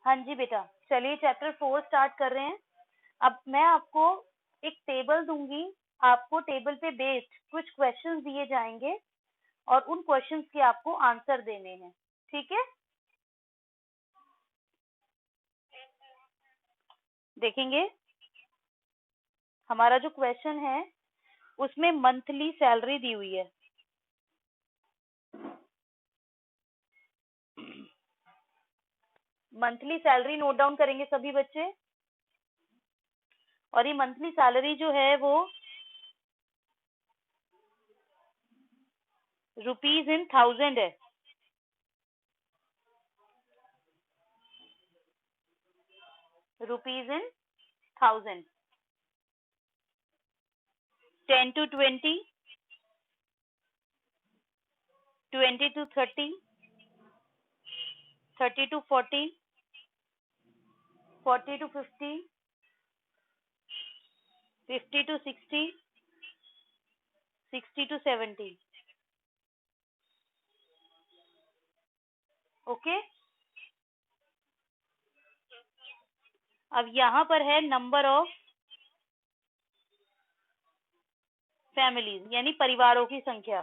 हाँ जी बेटा, चलिए चैप्टर 4 स्टार्ट कर रहे हैं। अब मैं आपको एक टेबल दूंगी, आपको टेबल पे बेस्ड कुछ क्वेश्चंस दिए जाएंगे और उन क्वेश्चंस के आपको आंसर देने हैं, ठीक है? देखेंगे हमारा जो क्वेश्चन है उसमें मंथली सैलरी दी हुई है। मंथली सैलरी नोट डाउन करेंगे सभी बच्चे। और ये मंथली सैलरी जो है वो रुपीज इन 1000 है। Rupees in 1000, 10 to 20, 20 to 30, 30 to 40, 40 to 50, 50 to 60, 60 to 70। Okay, अब यहाँ पर है नंबर ऑफ फैमिलीज, यानी परिवारों की संख्या।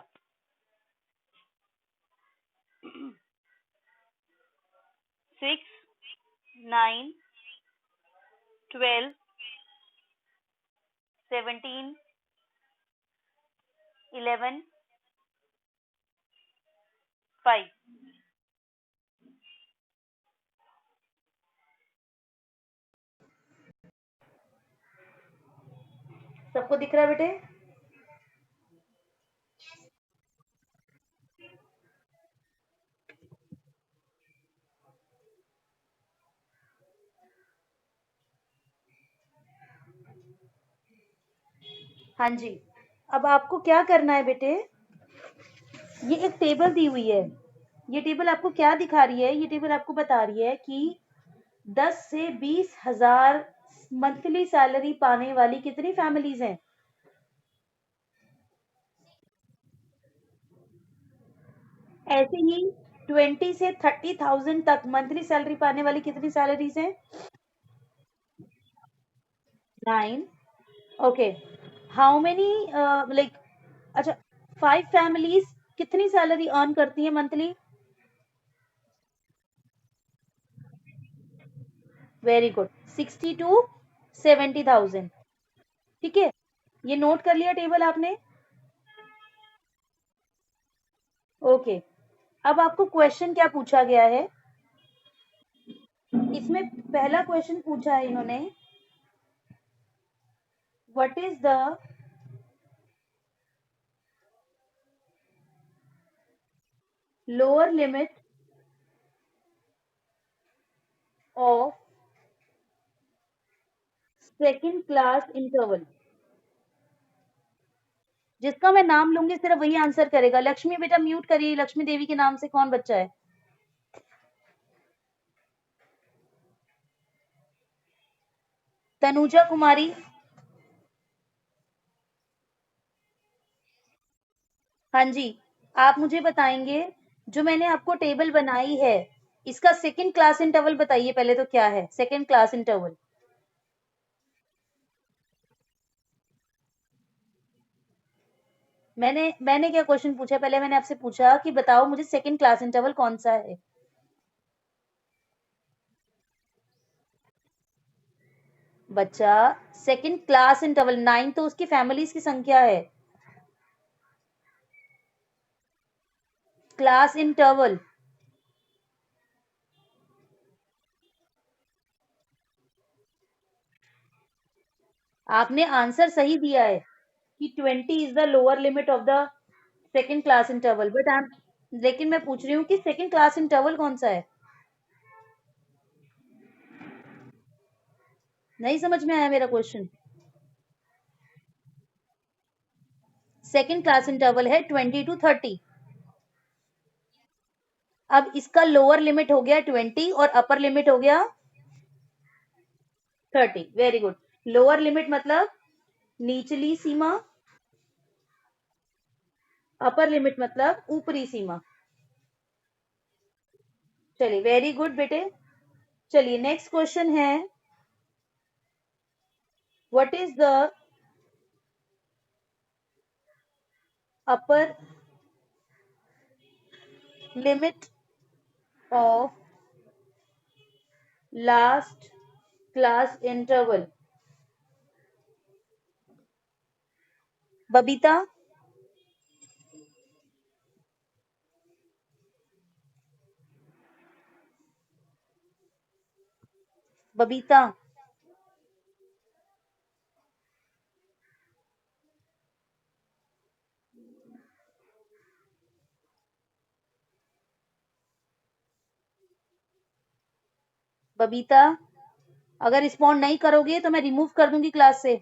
6, 9, 12, 17, 11, 5। सबको दिख रहा है बेटे? हाँ जी। अब आपको क्या करना है बेटे, ये एक टेबल दी हुई है। ये टेबल आपको क्या दिखा रही है? ये टेबल आपको बता रही है कि 10 से 20,000 मंथली सैलरी पाने वाली कितनी फैमिलीज हैं। ऐसे ही 20 से 30,000 तक मंथली सैलरी पाने वाली कितनी सैलरीज हैं? 9। ओके, हाउ मेनी लाइक, अच्छा 5 फैमिलीज कितनी सैलरी अर्न करती है मंथली? Very good, 60 to 70,000। ठीक है, ये नोट कर लिया टेबल आपने? ओके, अब आपको क्वेश्चन क्या पूछा गया है? इसमें पहला क्वेश्चन पूछा है इन्होंने, what is the lower limit of second class interval. जिसका मैं नाम लूंगी सिर्फ वही आंसर करेगा। लक्ष्मी बेटा म्यूट करिए, लक्ष्मी देवी के नाम से कौन बच्चा है? तनुजा कुमारी। हाँ जी, आप मुझे बताएंगे जो मैंने आपको टेबल बनाई है इसका सेकंड क्लास इंटरवल बताइए पहले तो क्या है सेकंड क्लास इंटरवल? मैंने क्या क्वेश्चन पूछा? पहले मैंने आपसे पूछा कि बताओ मुझे सेकंड क्लास इंटरवल कौन सा है। बच्चा, सेकंड क्लास इंटरवल 9 तो उसकी फैमिलीज की संख्या है। क्लास इंटरवल, आपने आंसर सही दिया है कि 20 is the lower limit of the second class interval, but I am, लेकिन मैं पूछ रही हूँ कि सेकंड क्लास इंटरवल कौन सा है। नहीं समझ में आया मेरा क्वेश्चन? सेकंड क्लास इंटरवल है 20 to 30। अब इसका लोअर लिमिट हो गया 20 और अपर लिमिट हो गया 30। Very good. लोअर लिमिट मतलब निचली सीमा, अपर लिमिट मतलब ऊपरी सीमा। चलिए वेरी गुड बेटे। चलिए नेक्स्ट क्वेश्चन है, what is the upper limit of last class interval? Babita, Babita, Babita, अगर रिस्पॉन्ड नहीं करोगे तो मैं रिमूव कर दूंगी क्लास से।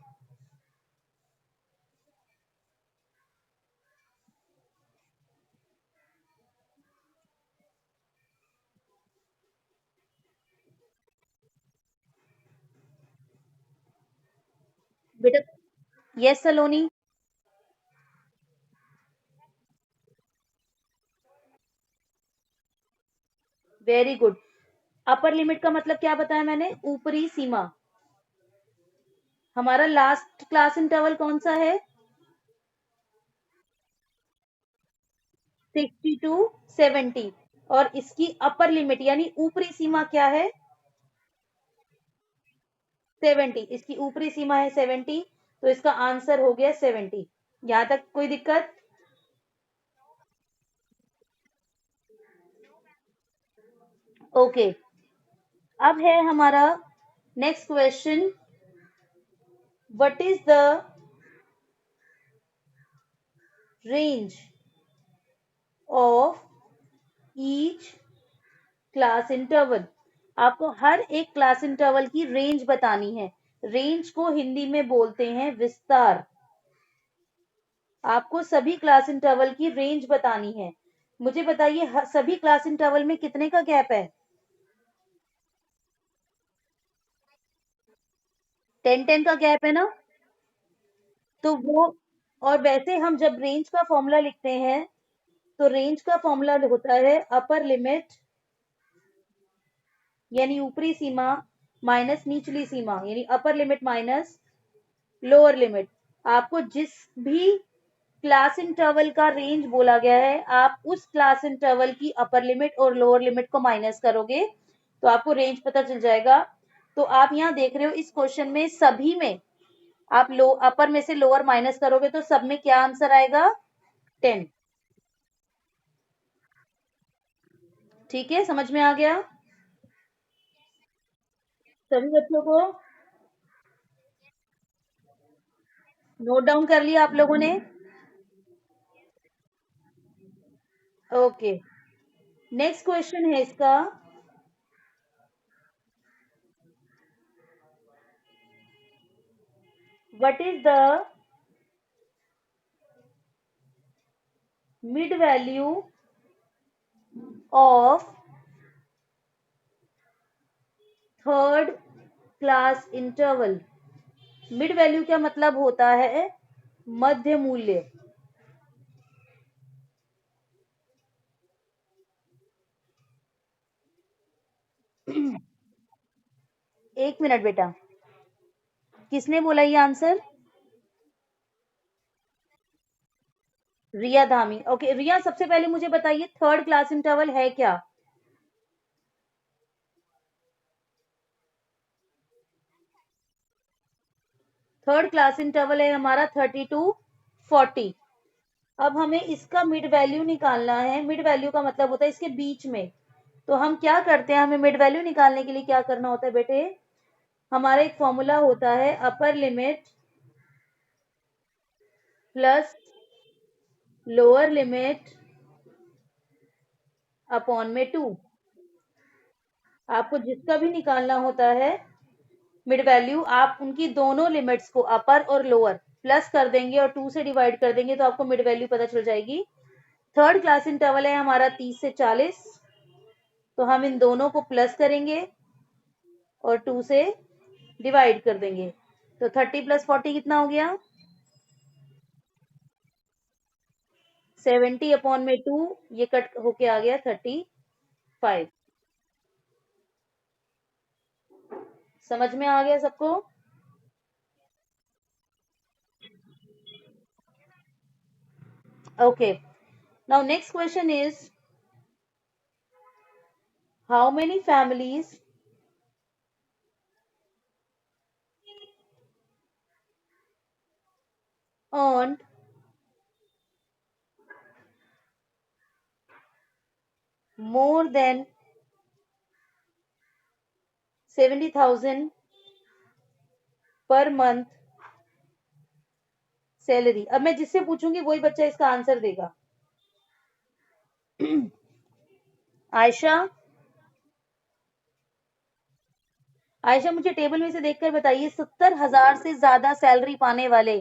बेटा, यस सलोनी, वेरी गुड। अपर लिमिट का मतलब क्या बताया मैंने? ऊपरी सीमा। हमारा लास्ट क्लास इंटरवल कौन सा है? 60 टू 70। और इसकी अपर लिमिट यानी ऊपरी सीमा क्या है? 70। इसकी ऊपरी सीमा है 70, तो इसका आंसर हो गया 70। यहां तक कोई दिक्कत? ओके। अब है हमारा next question, what is the range of each class interval? आपको हर एक क्लास इंटरवल की रेंज बतानी है। रेंज को हिंदी में बोलते हैं विस्तार। आपको सभी क्लास इंटरवल की रेंज बतानी है। मुझे बताइए, सभी क्लास इंटरवल में कितने का गैप है? 10-10 का गैप है ना? तो वो, और वैसे हम जब रेंज का फॉर्मूला लिखते हैं तो रेंज का फॉर्मूला होता है अपर लिमिट यानी ऊपरी सीमा माइनस निचली सीमा यानी upper limit minus lower limit. आपको जिस भी क्लास इंटरवल का रेंज बोला गया है, आप उस क्लास इंटरवल की अपर लिमिट और लोअर लिमिट को माइनस करोगे तो आपको रेंज पता चल जाएगा। तो आप यहाँ देख रहे हो इस क्वेश्चन में सभी में आप अपर में से लोअर माइनस करोगे तो सब में क्या आंसर आएगा? 10। ठीक है, समझ में आ गया सभी बच्चों को? नोट डाउन कर लिया आप लोगों ने? ओके। नेक्स्ट क्वेश्चन है इसका, what is the mid value of third class interval? Mid value क्या मतलब होता है? मध्य मूल्य। एक मिनट बेटा, किसने बोला ये आंसर? रिया धामी। ओके रिया, सबसे पहले मुझे बताइए थर्ड क्लास इंटरवल है क्या? थर्ड क्लास इंटरवल है हमारा 30 टू 40। अब हमें इसका मिड वैल्यू निकालना है। मिड वैल्यू का मतलब होता है इसके बीच में। तो हम क्या करते हैं, हमें मिड वैल्यू निकालने के लिए क्या करना होता है बेटे? हमारा एक फॉर्मूला होता है upper limit plus lower limit upon में 2। आपको जिसका भी निकालना होता है मिड वैल्यू, आप उनकी दोनों लिमिट्स को अपर और लोअर प्लस कर देंगे और 2 से डिवाइड कर देंगे तो आपको मिड वैल्यू पता चल जाएगी। थर्ड क्लास इंटरवल है हमारा 30 से 40, तो हम इन दोनों को प्लस करेंगे और 2 से डिवाइड कर देंगे। तो 30 प्लस 40 कितना हो गया? 70 अपॉन में 2, ये कट होके आ गया 35। समझ में आ गया सबको? Okay. Now next question is, how many families earned more than 70,000 per month salary? अब मैं जिससे पूछूंगी वही बच्चा इसका आंसर देगा। आयशा, आयशा मुझे टेबल में से देखकर बताइए, 70,000 से ज्यादा सैलरी पाने वाले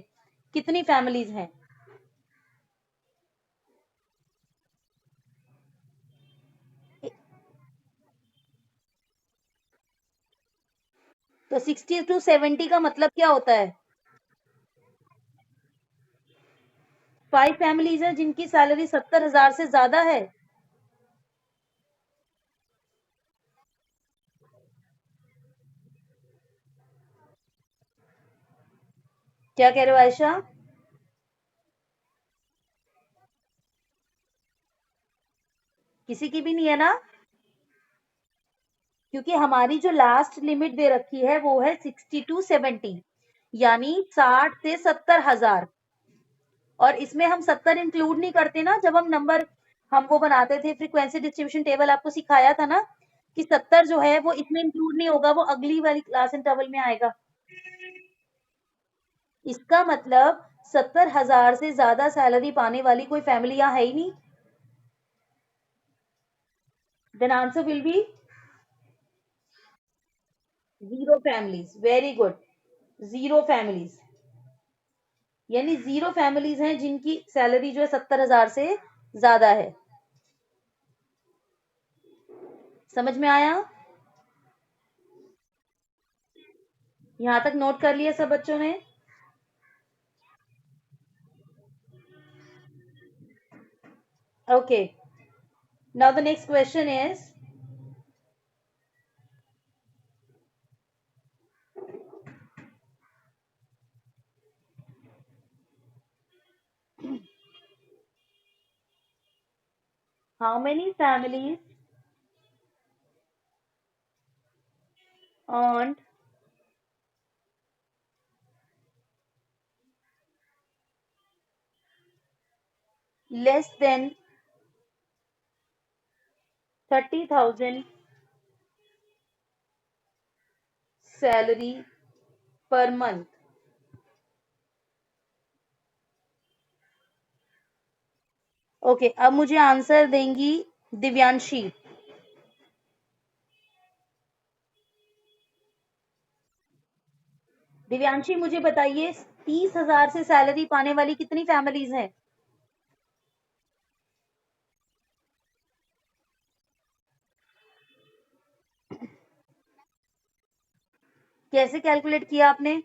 कितनी फैमिलीज हैं? तो 60 टू 70 का मतलब क्या होता है? 5 फैमिलीज है जिनकी सैलरी 70,000 से ज्यादा है। क्या कह रहे हो आयशा? किसी की भी नहीं है ना? क्योंकि हमारी जो लास्ट लिमिट दे रखी है वो है 60 टू 70, यानी 60 से 70,000। और इसमें हम 70 इंक्लूड नहीं करते ना, जब हम नंबर हम वो बनाते थे, फ्रीक्वेंसी डिस्ट्रीब्यूशन टेबल आपको सिखाया था ना, कि 70 जो है वो इसमें इंक्लूड नहीं होगा, वो अगली वाली क्लास इंटरवल में आएगा। इसका मतलब 70,000 से ज्यादा सैलरी पाने वाली कोई फैमिली यहाँ है ही नहीं। Then answer will be zero families. Very good, zero families, यानी जीरो फैमिलीज हैं जिनकी सैलरी जो है 70,000 से ज्यादा है। समझ में आया? यहां तक नोट कर लिया सब बच्चों ने? Okay, now the next question is, how many families earned less than 30,000 salary per month? Okay, अब मुझे आंसर देंगी दिव्यांशी। दिव्यांशी मुझे बताइए, 30,000 से सैलरी पाने वाली कितनी फैमिलीज हैं? कैसे कैलकुलेट किया आपने?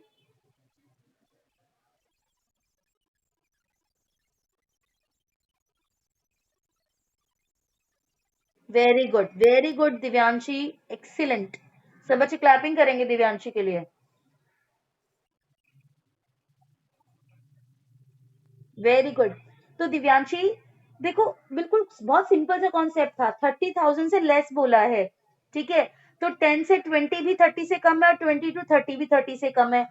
Very good Divyanshi, excellent. सब बच्चे क्लैपिंग करेंगे दिव्यांशी के लिए। Very good. तो दिव्यांशी देखो, बिल्कुल बहुत सिंपल सा कॉन्सेप्ट था, 30,000 से लेस बोला है, ठीक है? तो 10 से 20 भी 30 से कम है, और 20 टू 30 भी 30 से कम है।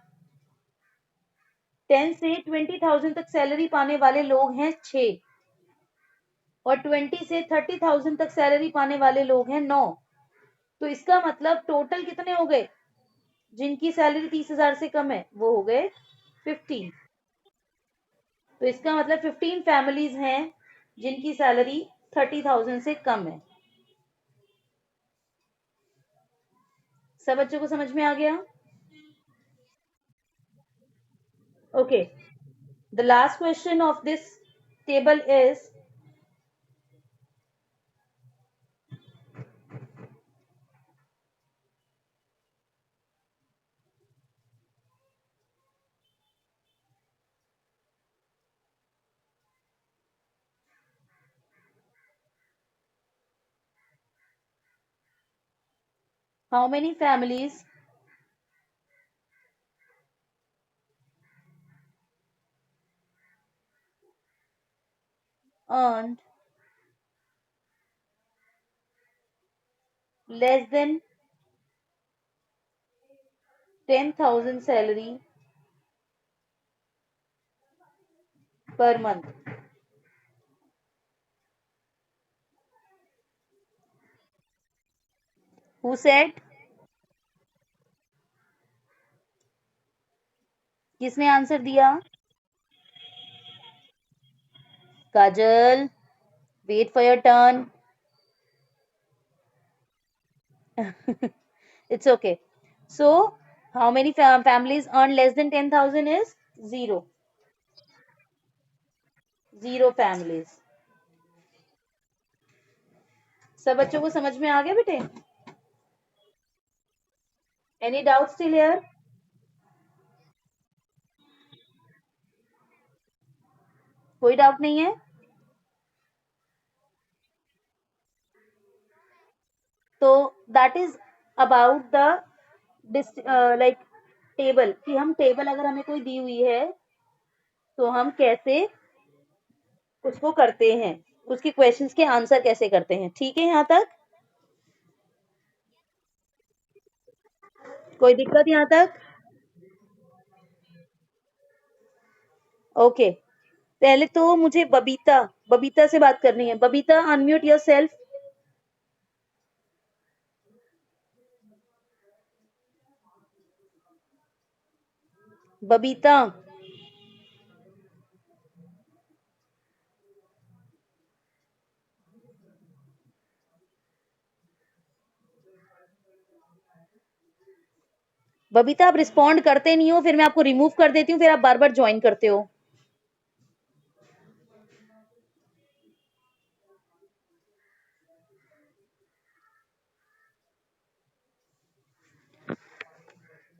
10 से 20,000 तक सैलरी पाने वाले लोग हैं 6, और 20 से 30,000 तक सैलरी पाने वाले लोग हैं 9। तो इसका मतलब टोटल कितने हो गए जिनकी सैलरी 30,000 से कम है? वो हो गए 15। तो इसका मतलब 15 फैमिलीज हैं जिनकी सैलरी 30,000 से कम है। सब बच्चों को समझ में आ गया? Okay, the last question of this table is, how many families earned less than 10,000 salary per month. Who said? किसने आंसर दिया? काजल, wait for your turn. It's okay. So, how many families earn less than 10,000 is? Zero. Zero families. सब बच्चों को समझ में आ गया बेटे? Any doubts still here? कोई डाउट नहीं है? तो that is about the like table, कि हम टेबल अगर हमें कोई दी हुई है तो हम कैसे उसको करते हैं, उसकी क्वेश्चंस के आंसर कैसे करते हैं। ठीक है यहाँ तक? कोई दिक्कत यहाँ तक? ओके, पहले तो मुझे बबीता बबीता से बात करनी है। Babita, unmute yourself. बबीता, बबीता आप रिस्पॉन्ड करते नहीं हो, फिर मैं आपको रिमूव कर देती हूँ, फिर आप बार बार ज्वाइन करते हो।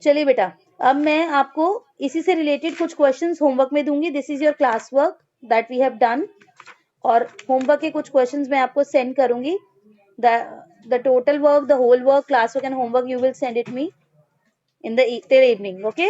चलिए बेटा, अब मैं आपको इसी से रिलेटेड कुछ क्वेश्चंस होमवर्क में दूंगी। This is your class work that we have done, और होमवर्क के कुछ क्वेश्चंस मैं आपको सेंड करूंगी। The total work, the whole work, class work and homework you will send it me in the till evening. Okay,